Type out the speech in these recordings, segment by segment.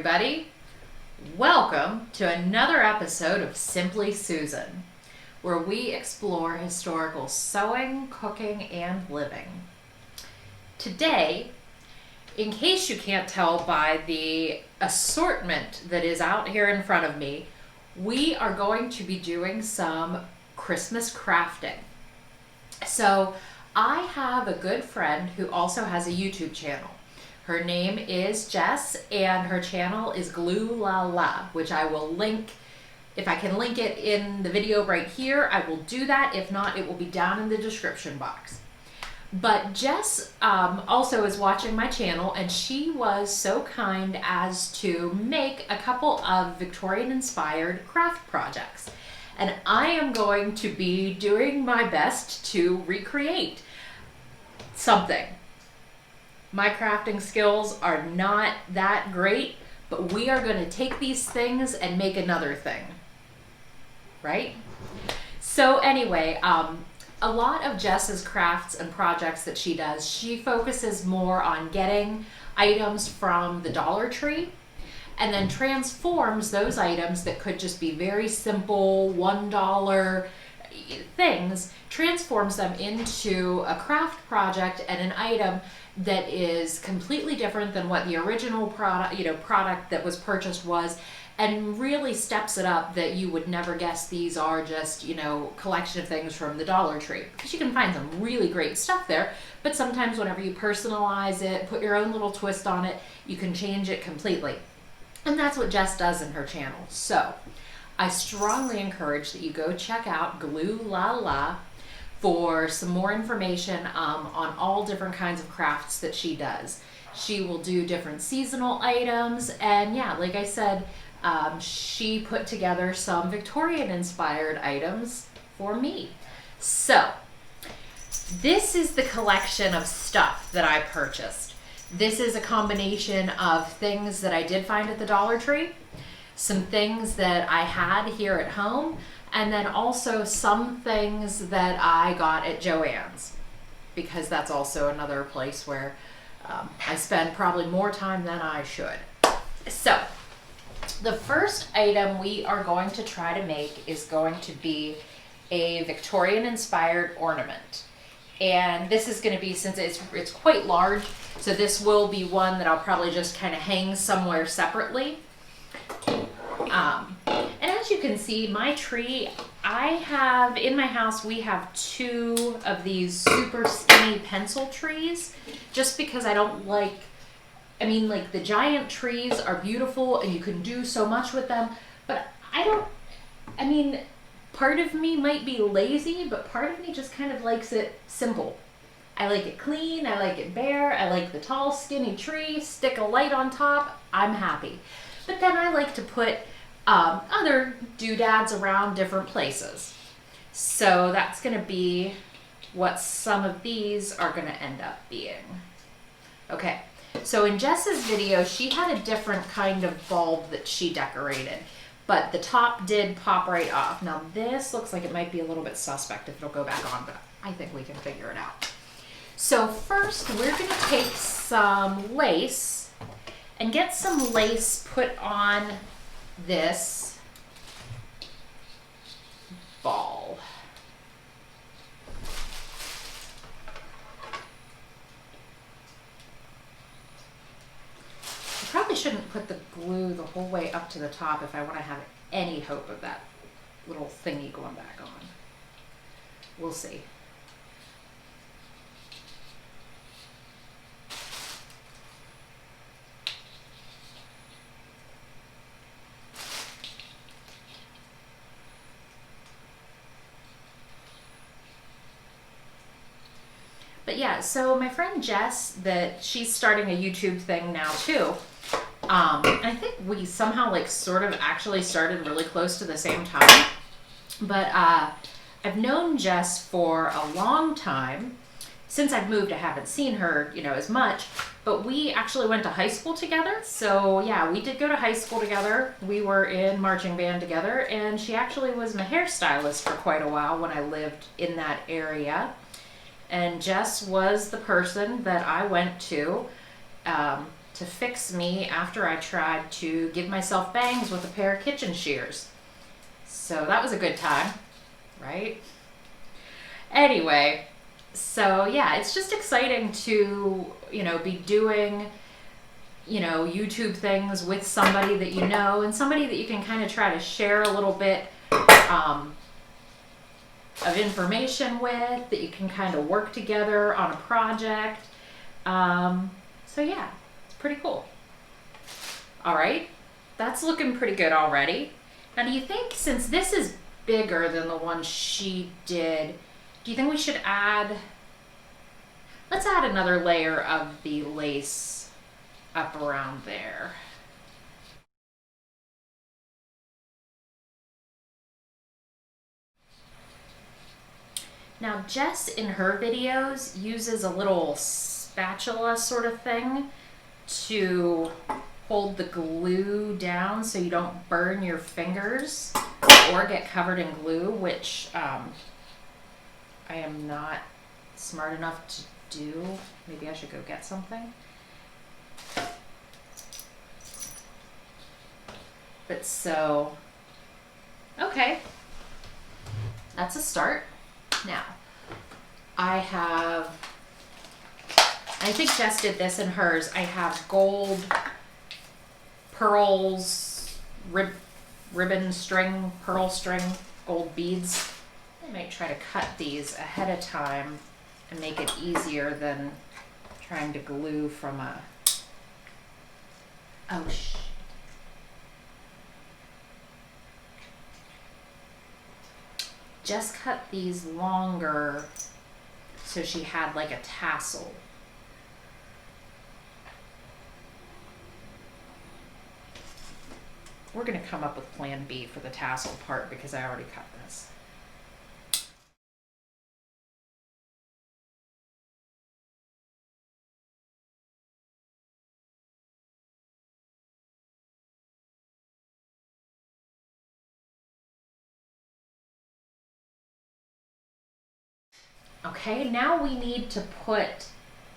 everybody. Welcome to another episode of Simply Susan, where we explore historical sewing, cooking, and living. Today, in case you can't tell by the assortment that is out here in front of me, we are going to be doing some Christmas crafting. So I have a good friend who also has a YouTube channel. Her name is Jess, and her channel is Glue La La, which I will link. If I can link it in the video right here, I will do that. If not, it will be down in the description box. But Jess also is watching my channel, and she was so kind as to make a couple of Victorian-inspired craft projects. And I am going to be doing my best to recreate something. My crafting skills are not that great, but we are going to take these things and make another thing, right? So anyway, a lot of Jess's crafts and projects that she does, she focuses more on getting items from the Dollar Tree and then transforms those items that could just be very simple $1 things, transforms them into a craft project and an item that is completely different than what the original product that was purchased was, and really steps it up that you would never guess these are just, collection of things from the Dollar Tree. Because you can find some really great stuff there, but sometimes whenever you personalize it, put your own little twist on it, you can change it completely. And that's what Jess does in her channel. So I strongly encourage that you go check out Glue La La for some more information on all different kinds of crafts that she does. She will do different seasonal items, and yeah, like I said, she put together some Victorian-inspired items for me. So this is the collection of stuff that I purchased. This is a combination of things that I did find at the Dollar Tree, some things that I had here at home, and then also some things that I got at Joann's, because that's also another place where I spend probably more time than I should. So the first item we are going to try to make is going to be a Victorian-inspired ornament. And this is going to be, since it's quite large, so this will be one that I'll probably just kind of hang somewhere separately. And as you can see, my tree, in my house, we have 2 of these super skinny pencil trees, just because I don't like, the giant trees are beautiful and you can do so much with them, but part of me might be lazy, but part of me just kind of likes it simple. I like it clean, I like it bare, I like the tall, skinny tree, stick a light on top, I'm happy. But then I like to put other doodads around different places. So that's going to be what some of these are going to end up being. Okay, so in Jess's video, she had a different kind of bulb that she decorated, but the top did pop right off. Now this looks like it might be a little bit suspect if it'll go back on, but I think we can figure it out. So first, we're going to take some lace and get some lace put on this ball. I probably shouldn't put the glue the whole way up to the top if I want to have any hope of that little thingy going back on. We'll see. But yeah, so my friend Jess, she's starting a YouTube thing now too. And I think we somehow sort of actually started really close to the same time. But I've known Jess for a long time. Since I've moved, I haven't seen her, as much. But we actually went to high school together. So yeah, we did go to high school together. We were in marching band together. And she actually was my hairstylist for quite a while when I lived in that area. And Jess was the person that I went to to fix me after I tried to give myself bangs with a pair of kitchen shears. So that was a good time, right? Anyway, so yeah, it's just exciting to, be doing, YouTube things with somebody that you know and somebody that you can kind of try to share a little bit of information with, that you can kind of work together on a project. So yeah, it's pretty cool. All right, that's looking pretty good already. Now, do you think, since this is bigger than the one she did, do you think we should let's add another layer of the lace up around there. Now, Jess in her videos uses a little spatula sort of thing to hold the glue down so you don't burn your fingers or get covered in glue, which I am not smart enough to do. Maybe I should go get something. But so, okay, that's a start. Now, I think Jess did this in hers. I have gold pearls, ribbon string, pearl string, gold beads. I might try to cut these ahead of time and make it easier than trying to glue from a, oh shit. Just cut these longer so she had like a tassel. We're gonna come up with plan B for the tassel part because I already cut this. Okay, now we need to put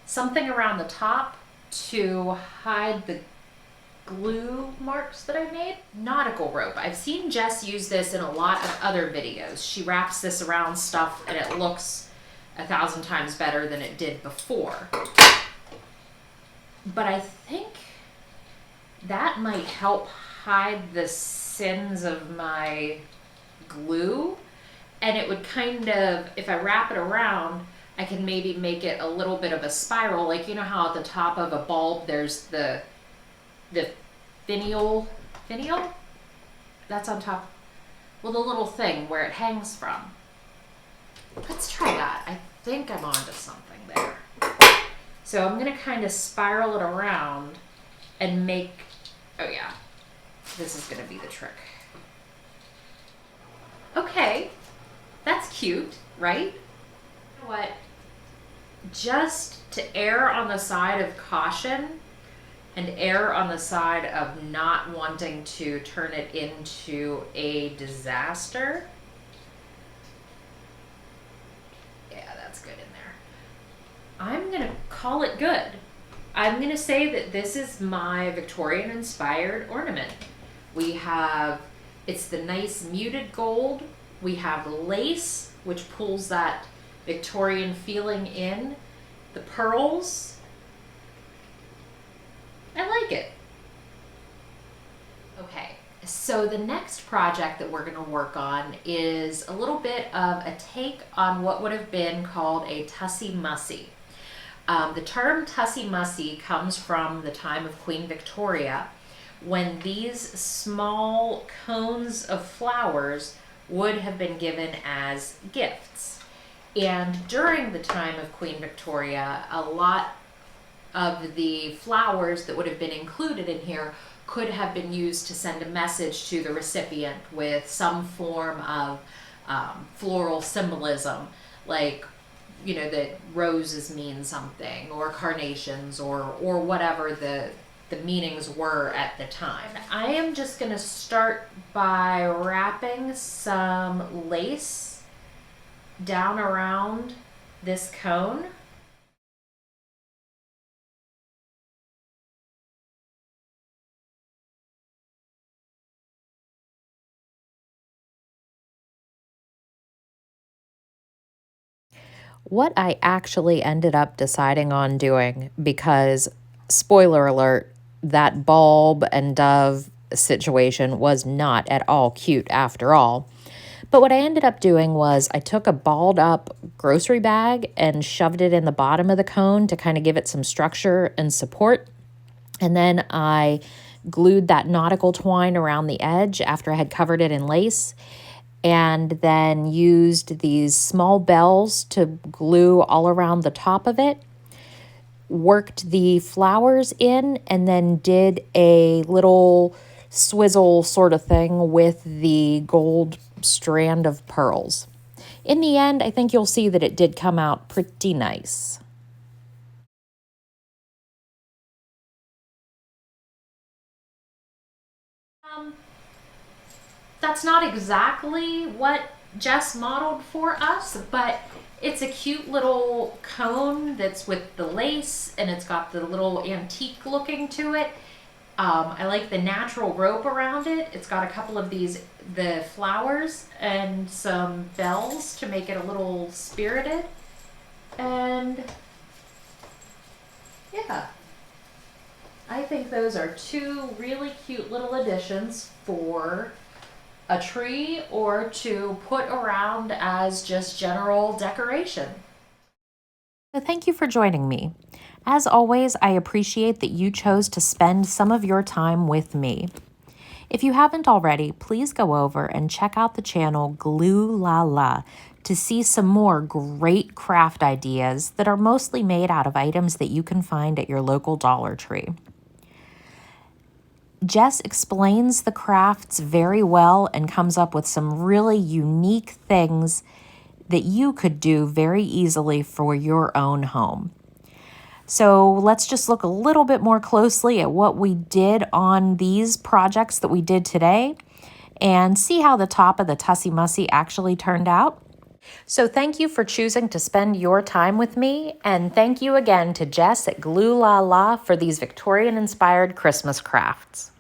something around the top to hide the glue marks that I made. Nautical rope. I've seen Jess use this in a lot of other videos. She wraps this around stuff and it looks 1,000 times better than it did before. But I think that might help hide the sins of my glue. And it would kind of, if I wrap it around, I can maybe make it a little bit of a spiral. Like, you know how at the top of a bulb there's the finial? That's on top. Well, the little thing where it hangs from. Let's try that. I think I'm onto something there. So I'm gonna kind of spiral it around and make, oh yeah, this is gonna be the trick. Okay. That's cute, right? You know what? Just to err on the side of caution and err on the side of not wanting to turn it into a disaster. Yeah, that's good in there. I'm gonna call it good. I'm gonna say that this is my Victorian inspired ornament. It's the nice muted gold. We have lace, which pulls that Victorian feeling in. The pearls. I like it. Okay, so the next project that we're going to work on is a little bit of a take on what would have been called a tussie mussy. The term tussie mussy comes from the time of Queen Victoria, when these small cones of flowers would have been given as gifts. And during the time of Queen Victoria, a lot of the flowers that would have been included in here could have been used to send a message to the recipient with some form of floral symbolism, like, that roses mean something, or carnations, or whatever the meanings were at the time. I am just going to start by wrapping some lace down around this cone. What I actually ended up deciding on doing, because spoiler alert, that bulb and dove situation was not at all cute after all. But what I ended up doing was I took a balled up grocery bag and shoved it in the bottom of the cone to kind of give it some structure and support. And then I glued that nautical twine around the edge after I had covered it in lace, and then used these small bells to glue all around the top of it, worked the flowers in, and then did a little swizzle sort of thing with the gold strand of pearls. In the end, I think you'll see that it did come out pretty nice. Um, that's not exactly what Jess modeled for us, but it's a cute little cone that's with the lace and it's got the little antique looking to it. I like the natural rope around it. It's got a couple of the flowers and some bells to make it a little spirited. And yeah, I think those are two really cute little additions for a tree or to put around as just general decoration. So thank you for joining me. As always, I appreciate that you chose to spend some of your time with me. If you haven't already, please go over and check out the channel Glue La La to see some more great craft ideas that are mostly made out of items that you can find at your local Dollar Tree. Jess explains the crafts very well and comes up with some really unique things that you could do very easily for your own home. So let's just look a little bit more closely at what we did on these projects that we did today and see how the top of the Tussie Mussy actually turned out. So thank you for choosing to spend your time with me, and thank you again to Jess at Glue La La for these Victorian-inspired Christmas crafts.